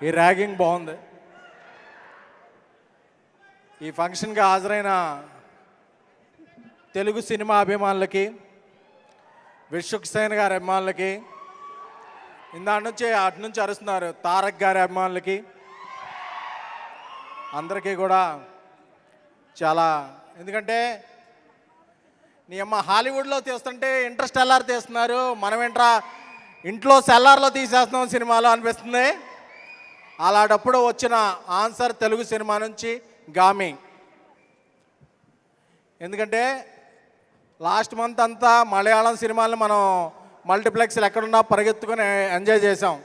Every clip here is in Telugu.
ఈ ర్యాగింగ్ బాగుంది. ఈ ఫంక్షన్కి హాజరైన తెలుగు సినిమా అభిమానులకి, విశ్వక్సేన్ గారి అభిమానులకి, అటు నుంచి అరుస్తున్నారు తారక్ గారి అభిమానులకి, అందరికీ కూడా చాలా, ఎందుకంటే నీ అమ్మ హాలీవుడ్లో తీస్తుంటే ఇంటర్స్టెల్లార్ తీస్తున్నారు, మనం ఇంట్లో సెల్లార్లో తీసేస్తున్నాం సినిమాలో అనిపిస్తుంది. అలాంటప్పుడు వచ్చిన ఆన్సర్ తెలుగు సినిమా నుంచి గామి. ఎందుకంటే లాస్ట్ మంత్ అంతా మలయాళం సినిమాలను మనం మల్టీప్లెక్స్లు ఎక్కడున్నా పరిగెత్తుకొని ఎంజాయ్ చేసాం.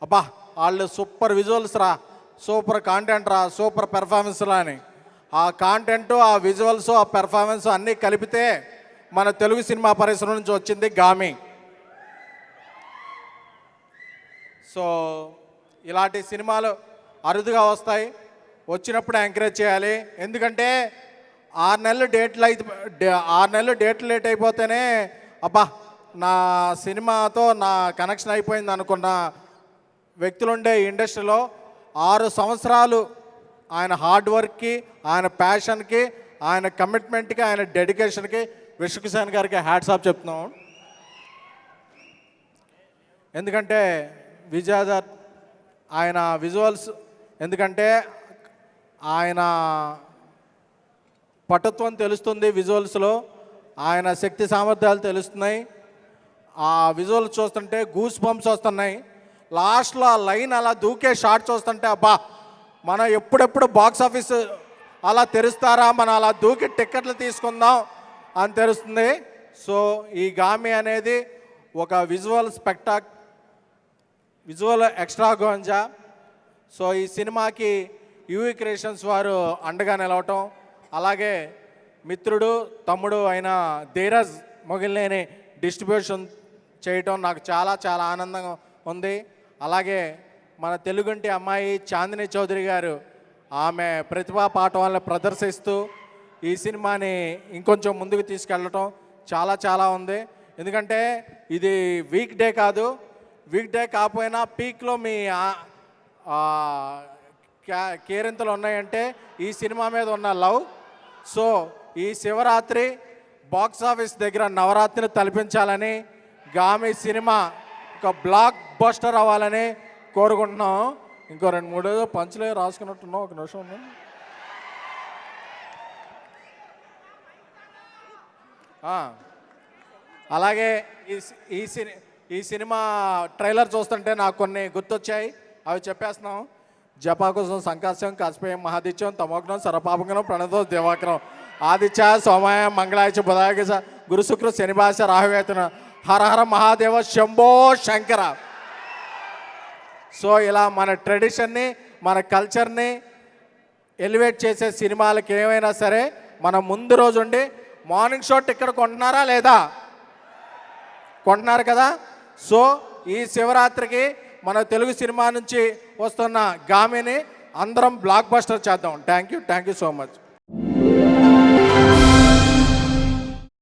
అబ్బా వాళ్ళు సూపర్ విజువల్స్ రా, సూపర్ కాంటెంట్ రా, సూపర్ పెర్ఫార్మెన్స్ రా అని. ఆ కాంటెంట్, ఆ విజువల్స్, ఆ పెర్ఫార్మెన్స్ అన్నీ కలిపితే మన తెలుగు సినిమా పరిశ్రమ నుంచి వచ్చింది గామి. సో ఇలాంటి సినిమాలు అరుదుగా వస్తాయి, వచ్చినప్పుడు ఎంకరేజ్ చేయాలి. ఎందుకంటే 6 నెలలు డేట్లు లేట్ అయిపోతేనే అబ్బా నా సినిమాతో నా కనెక్షన్ అయిపోయింది అనుకున్న వ్యక్తులుండే ఇండస్ట్రీలో 6 సంవత్సరాలు ఆయన హార్డ్ వర్క్కి, ఆయన ప్యాషన్కి, ఆయన కమిట్మెంట్కి, ఆయన డెడికేషన్కి విశ్వక్సేన్ గారికి హ్యాట్స్ ఆఫ్ చెప్తున్నాం. ఎందుకంటే విజయదర్ ఆయన విజువల్స్, ఎందుకంటే ఆయన పటుత్వం తెలుస్తుంది విజువల్స్లో, ఆయన శక్తి సామర్థ్యాలు తెలుస్తున్నాయి. ఆ విజువల్స్ చూస్తుంటే గూస్ బంప్స్ వస్తున్నాయి. లాస్ట్లో ఆ లైన్ అలా దూకే షాట్ చూస్తుంటే అబ్బా మనం ఎప్పుడెప్పుడు బాక్స్ ఆఫీస్ అలా తెరుస్తారా, మనం అలా దూకి టిక్కెట్లు తీసుకుందాం అని తెలుస్తుంది. సో ఈ గామి అనేది ఒక విజువల్ ఎక్స్ట్రాగోంజా. సో ఈ సినిమాకి యూవీ క్రియేషన్స్ వారు అండగా నిలవటం, అలాగే మిత్రుడు తమ్ముడు అయిన ధీరజ్ మొగిలినేని డిస్ట్రిబ్యూషన్ చేయటం నాకు చాలా చాలా ఆనందంగా ఉంది. అలాగే మన తెలుగుంటి అమ్మాయి చాందిని చౌదరి గారు ఆమె ప్రతిభా పాఠవాలను ప్రదర్శిస్తూ ఈ సినిమాని ఇంకొంచెం ముందుకు తీసుకెళ్ళటం చాలా చాలా ఉంది. ఎందుకంటే ఇది వీక్ డే కాదు, వీక్ డే కాకపోయినా పీక్లో మీ కేరింతలు ఉన్నాయంటే ఈ సినిమా మీద ఉన్న లవ్. సో ఈ శివరాత్రి బాక్స్ ఆఫీస్ దగ్గర నవరాత్రిని తలపించాలని, గామి సినిమా ఒక బ్లాక్ బస్టర్ అవ్వాలని కోరుకుంటున్నాం. ఇంకో 2-3 పంచులే రాసుకున్నట్టున్నాం, ఒక నిమిషం ఉంది. అలాగే ఈ సినిమా ట్రైలర్ చూస్తుంటే నాకు కొన్ని గుర్తొచ్చాయి, అవి చెప్పేస్తున్నాం. జపాకుశం సంకాశం కాశపేయం మహాదిత్యం తమోగ్నం సర్వపాపగ్నం ప్రణతో దివాకరం ఆదిత్య సోమాయ మంగళాయ బుధాయ గురు శుక్ర శనిభాష రాహువేతన హర హర మహాదేవ శంభో శంకర. సో ఇలా మన ట్రెడిషన్ని, మన కల్చర్ని ఎలివేట్ చేసే సినిమాలకి ఏమైనా సరే మనం ముందు రోజు ఉండి మార్నింగ్ షో టికెట్ కొంటున్నారా లేదా? కొంటున్నారు కదా. సో ఈ శివరాత్రికి మన తెలుగు సినిమా నుంచి వస్తున్న గామిని అందరం బ్లాక్ బస్టర్ చేద్దాం. Thank you so much.